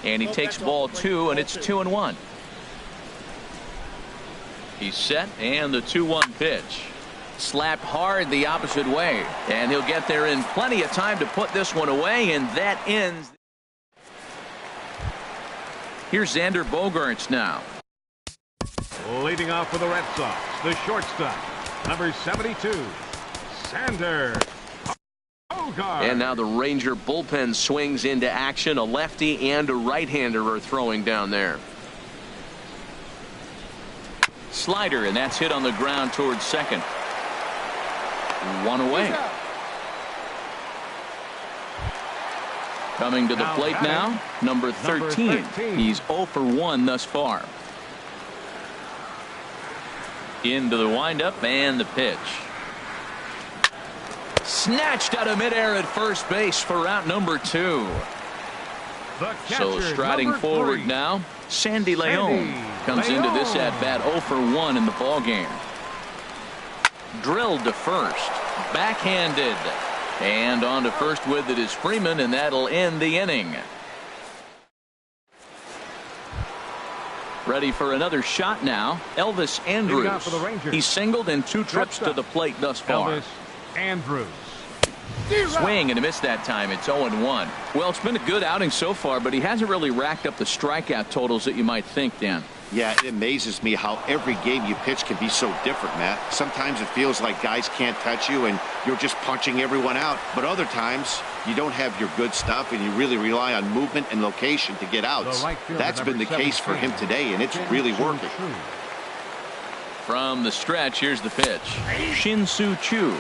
And he takes ball 2, and it's 2-1. He's set, and the 2-1 pitch. Slapped hard the opposite way, and he'll get there in plenty of time to put this one away, and that ends. Here's Xander Bogaerts now. Leading off for the Red Sox, the shortstop, number 72, Xander Bogaerts. And now the Ranger bullpen swings into action. A lefty and a right-hander are throwing down there. Slider, and that's hit on the ground towards second. 1 away. Coming to the plate now, number 13. He's 0 for 1 thus far. Into the windup and the pitch. Snatched out of midair at first base for out number 2. So striding forward now, Sandy Leon comes into this at bat 0 for 1 in the ball game. Drilled to first, backhanded, and on to first with it is Freeman, and that'll end the inning. Ready for another shot now, Elvis Andrus. He's singled in 2 trips to the plate thus far. Elvis Andrus. Swing and a miss that time. It's 0-1. Well, it's been a good outing so far, but he hasn't really racked up the strikeout totals that you might think, Dan. Yeah, it amazes me how every game you pitch can be so different, Matt. Sometimes it feels like guys can't touch you and you're just punching everyone out. But other times you don't have your good stuff and you really rely on movement and location to get outs. That's been the case for him today, and it's really working. From the stretch, here's the pitch. Shin-Soo Choo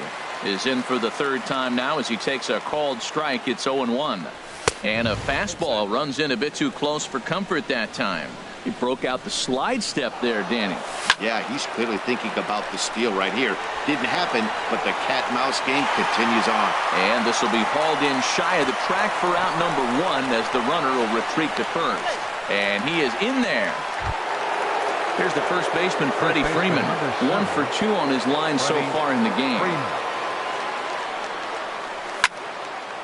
is in for the 3rd time now as he takes a called strike. It's 0-1. And a fastball runs in a bit too close for comfort that time. He broke out the slide step there, Danny. Yeah, he's clearly thinking about the steal right here. Didn't happen, but the cat-mouse game continues on. And this will be hauled in shy of the track for out number 1 as the runner will retreat to first. And he is in there. Here's the first baseman, Freddie Freeman. 1 for 2 on his line so far in the game.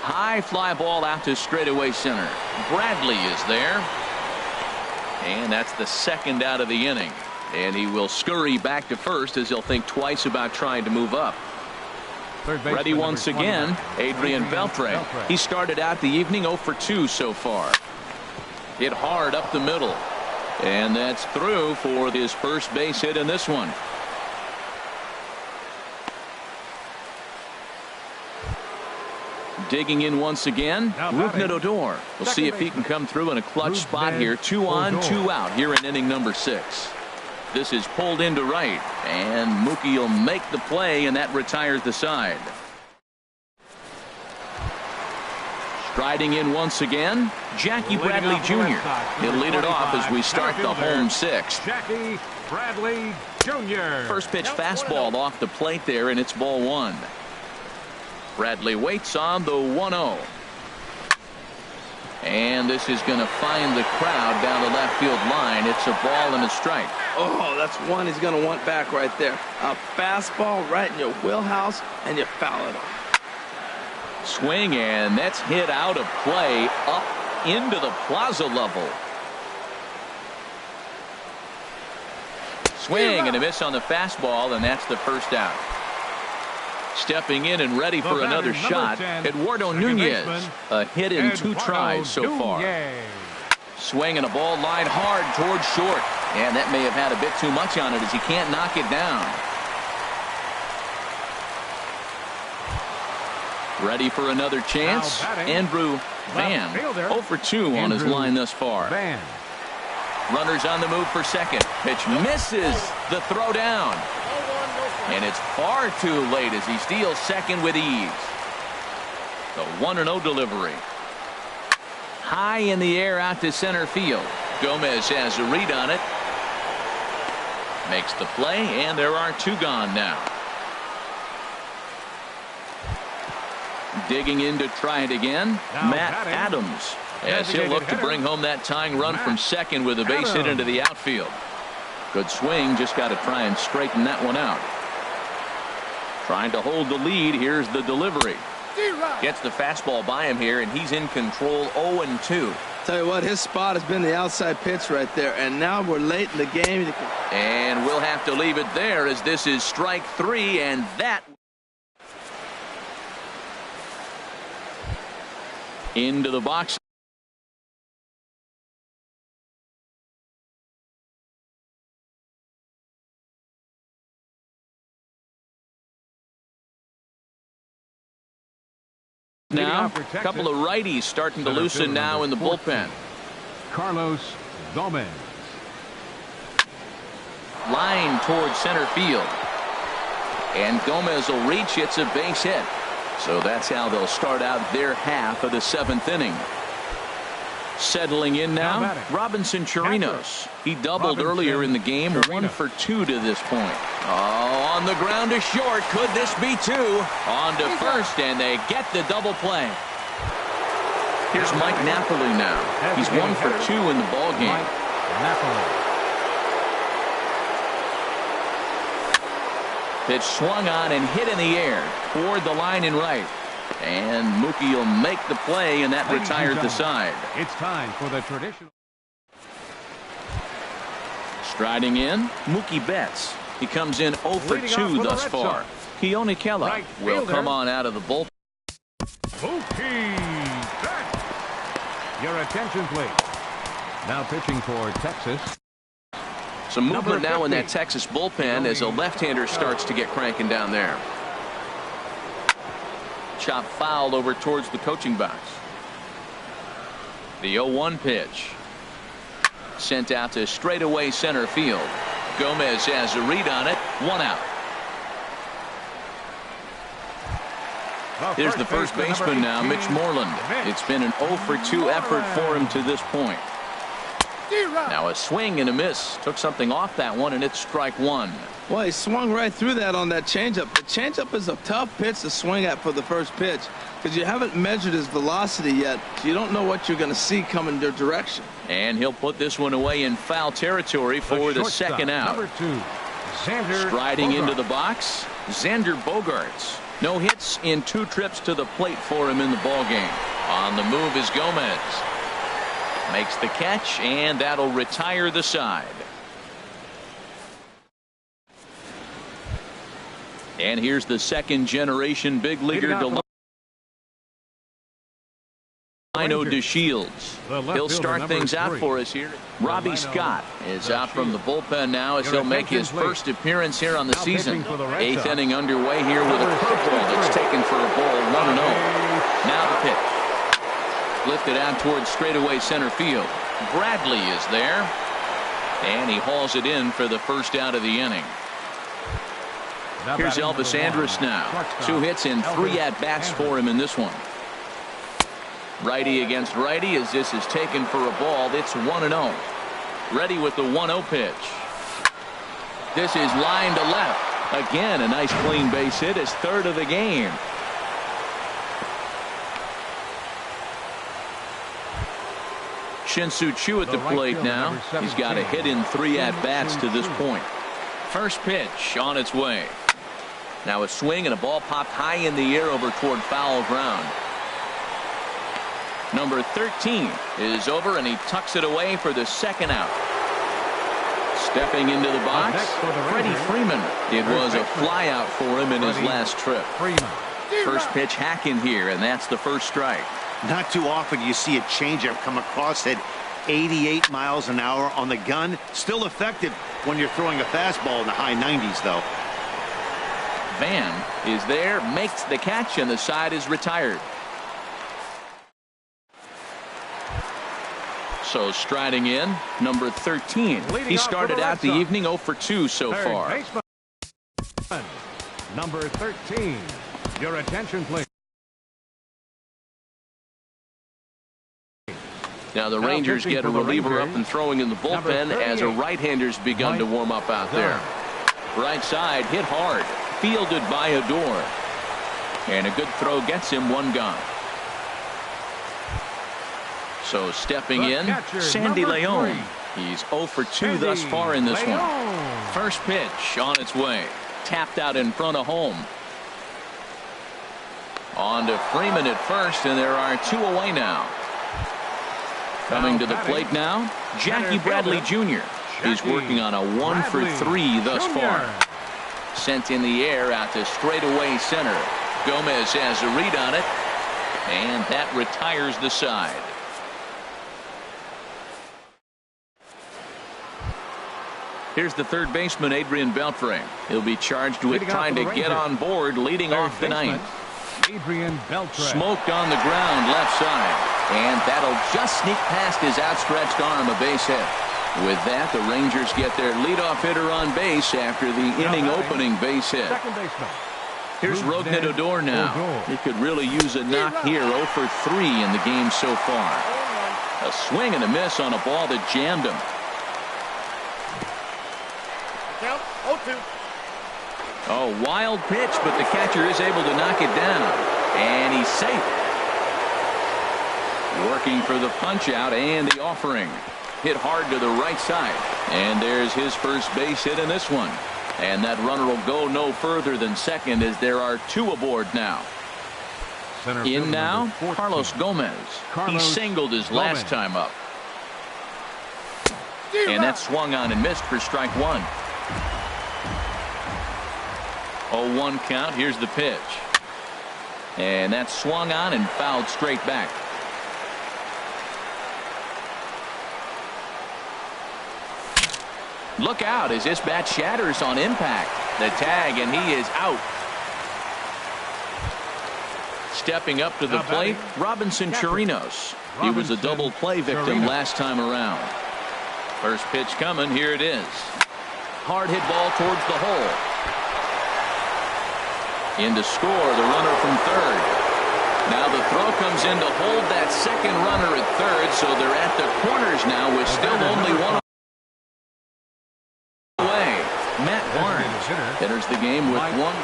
High fly ball out to straightaway center. Bradley is there. And that's the second out of the inning. And he will scurry back to first as he'll think twice about trying to move up. Ready once again, Adrian Beltre. He started out the evening 0 for 2 so far. Hit hard up the middle. And that's through for his first base hit in this one. Digging in once again, Rougned Odor. We'll see if he can come through in a clutch spot here. 2 on, 2 out here in inning number 6. This is pulled into right, and Mookie will make the play, and that retires the side. Striding in once again, Jackie Bradley Jr. He'll lead it off as we start the home 6th. Jackie Bradley Jr. First pitch fastball off the plate there, and it's ball 1. Bradley waits on the 1-0. And this is going to find the crowd down the left field line. It's a ball and a strike. Oh, that's one he's going to want back right there. A fastball right in your wheelhouse, and you foul it off. Swing, and that's hit out of play up into the plaza level. Swing and a miss on the fastball, and that's the first out. Stepping in and ready for another shot, Eduardo Nunez. A hit in 2 tries so far. Swinging a ball line hard towards short. And that may have had a bit too much on it as he can't knock it down. Ready for another chance. Andrew Van. 0 for 2 on his line thus far. Runners on the move for second. Pitch misses the throw down. And it's far too late as he steals second with ease. The 1-0 delivery. High in the air out to center field. Gomez has a read on it. Makes the play, and there are 2 gone now. Digging in to try it again, Matt Adams. As he'll look to bring home that tying run from second with a base hit into the outfield. Good swing, just got to try and straighten that one out. Trying to hold the lead. Here's the delivery. Gets the fastball by him here, and he's in control. 0-2. Tell you what, his spot has been the outside pitch right there, and now we're late in the game. And we'll have to leave it there as this is strike 3, and that into the box. Now, a couple of righties starting to loosen now in the bullpen. Carlos Gomez. Line towards center field. And Gomez will reach. It's a base hit. So that's how they'll start out their half of the 7th inning. Settling in now, Robinson Chirinos. He doubled earlier in the game. 1 for 2 to this point. Oh, on the ground to short. Could this be 2? On to first, and they get the double play. Here's Mike Napoli now. He's 1 for 2 in the ball game. Pitch swung on and hit in the air toward the line in right. And Mookie will make the play, and that retires the side. It's time for the traditional. Striding in, Mookie Betts. He comes in 0 for 2 thus far. Keone Kela will come on out of the bullpen. Mookie Betts. Your attention, please. Now pitching for Texas. Some movement now in that Texas bullpen as a left-hander starts to get cranking down there. Chop foul over towards the coaching box. The 0-1 pitch. Sent out to straightaway center field. Gomez has a read on it. 1 out. Here's the first baseman now, Mitch Moreland. It's been an 0 for 2 effort for him to this point. Now a swing and a miss. Took something off that one, and it's strike one. Well, he swung right through that on that changeup. The changeup is a tough pitch to swing at for the first pitch because you haven't measured his velocity yet. So you don't know what you're going to see coming your direction. And he'll put this one away in foul territory for the second out. Number 2, Xander Striding Bogaerts. into the box, Xander Bogaerts. No hits in 2 trips to the plate for him in the ballgame. On the move is Gomez. Makes the catch, and that'll retire the side. And here's the second-generation big leaguer, Delino DeShields. He'll start things out for us here. Robbie Scott is out from the bullpen now as he'll make his first appearance here on the season. 8th inning underway here with a curveball that's taken for a ball, 1-0. Now the pitch. Lifted out towards straightaway center field. Bradley is there, and he hauls it in for the first out of the inning. Here's Elvis Andrus now. 2 hits and 3 at-bats for him in this one. Righty against righty as this is taken for a ball. It's 1-0. Ready with the 1-0 pitch. This is line to left. Again, a nice clean base hit, his 3rd of the game. Shin-Soo Choo at the plate now. He's got a hit in 3 at-bats to this point. First pitch on its way. Now a swing and a ball popped high in the air over toward foul ground. Number 13 is over, and he tucks it away for the second out. Stepping into the box, Freddie Freeman. It was a fly out for him in his last trip. First pitch hacking here, and that's the first strike. Not too often you see a changeup come across at 88 miles an hour on the gun. Still effective when you're throwing a fastball in the high 90s, though. Van is there, makes the catch, and the side is retired. So striding in, number 13. He started out the evening 0 for 2 so far. Baseman, number 13. Your attention, please. Now the Rangers get a reliever up and throwing in the bullpen as a right-hander's begun to warm up out there. Right side hit hard, fielded by Odor. And a good throw gets him 1 gone. So stepping in, Sandy Leon. He's 0 for 2 thus far in this one. First pitch on its way. Tapped out in front of home. On to Freeman at first, and there are 2 away now. Coming to the plate now, Jackie Bradley Jr. He's working on a 1 for 3 thus far. Sent in the air out to straightaway center. Gomez has a read on it, and that retires the side. Here's the third baseman, Adrian Beltre. He'll be charged with trying to get on board, leading off the ninth. Adrian Beltre. Smoked on the ground left side. And that'll just sneak past his outstretched arm, a base hit. With that, the Rangers get their leadoff hitter on base after the inning-opening base hit. Second baseman. Here's Rougned Odor now. He could really use a knock here. 0 for 3 in the game so far. A swing and a miss on a ball that jammed him. Count 0-2. Oh, wild pitch, but the catcher is able to knock it down. And he's safe. Working for the punch out and the offering. Hit hard to the right side. And there's his first base hit in this one. And that runner will go no further than second as there are 2 aboard now. In now, Carlos Gomez. He singled his last time up. And that swung on and missed for strike 1. 0-1 count. Here's the pitch. And that swung on and fouled straight back. Look out as this bat shatters on impact. The tag, and he is out. Stepping up to the plate, Robinson Chirinos. He was a double play victim last time around. First pitch coming. Here it is. Hard hit ball towards the hole. In to score, the runner from third. Now the throw comes in to hold that second runner at third, so they're at the corners now with still only one away. Matt Barnes enters the game with one.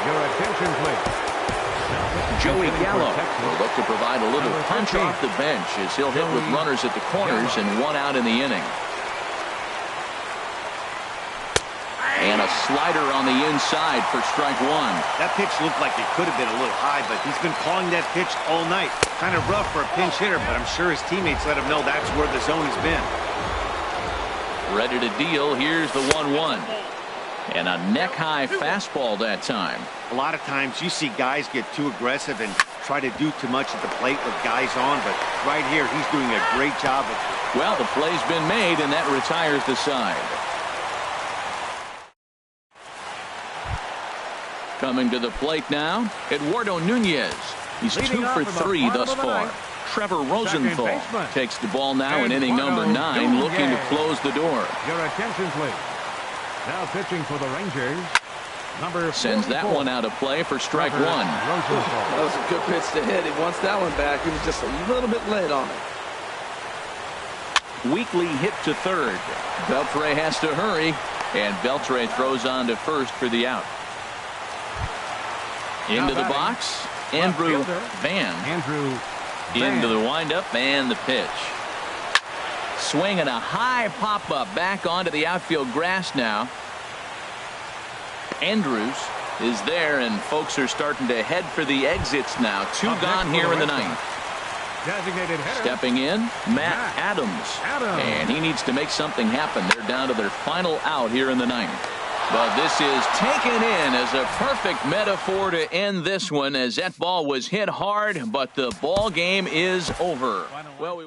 Your attention, please. Joey Gallo will look to provide a little punch off the bench as he'll hit with runners at the corners and one out in the inning. And a slider on the inside for strike one. That pitch looked like it could have been a little high, but he's been calling that pitch all night. Kind of rough for a pinch hitter, but I'm sure his teammates let him know that's where the zone has been. Ready to deal. Here's the 1-1. And a neck-high fastball that time. A lot of times you see guys get too aggressive and try to do too much at the plate with guys on, but right here he's doing a great job of. Well, the play's been made, and that retires the side. Coming to the plate now, Eduardo Nunez. He's 2 for 3 thus far. Trevor Rosenthal takes the ball now in inning number 9, looking to close the door. Your attention, please. Now pitching for the Rangers, number sends that one out of play for strike one. That was a good pitch to hit. He wants that one back. He was just a little bit late on it. Weekly hit to third. Beltre has to hurry, and Beltre throws on to first for the out. Into the box, Andrew Van. Into the windup and the pitch. Swing and a high pop-up back onto the outfield grass now. Andrews is there, and folks are starting to head for the exits now. 2 gone here in the 9th. Stepping in, Matt Adams. And he needs to make something happen. They're down to their final out here in the 9th. But this is taken in as a perfect metaphor to end this one, as that ball was hit hard, but the ball game is over. Well,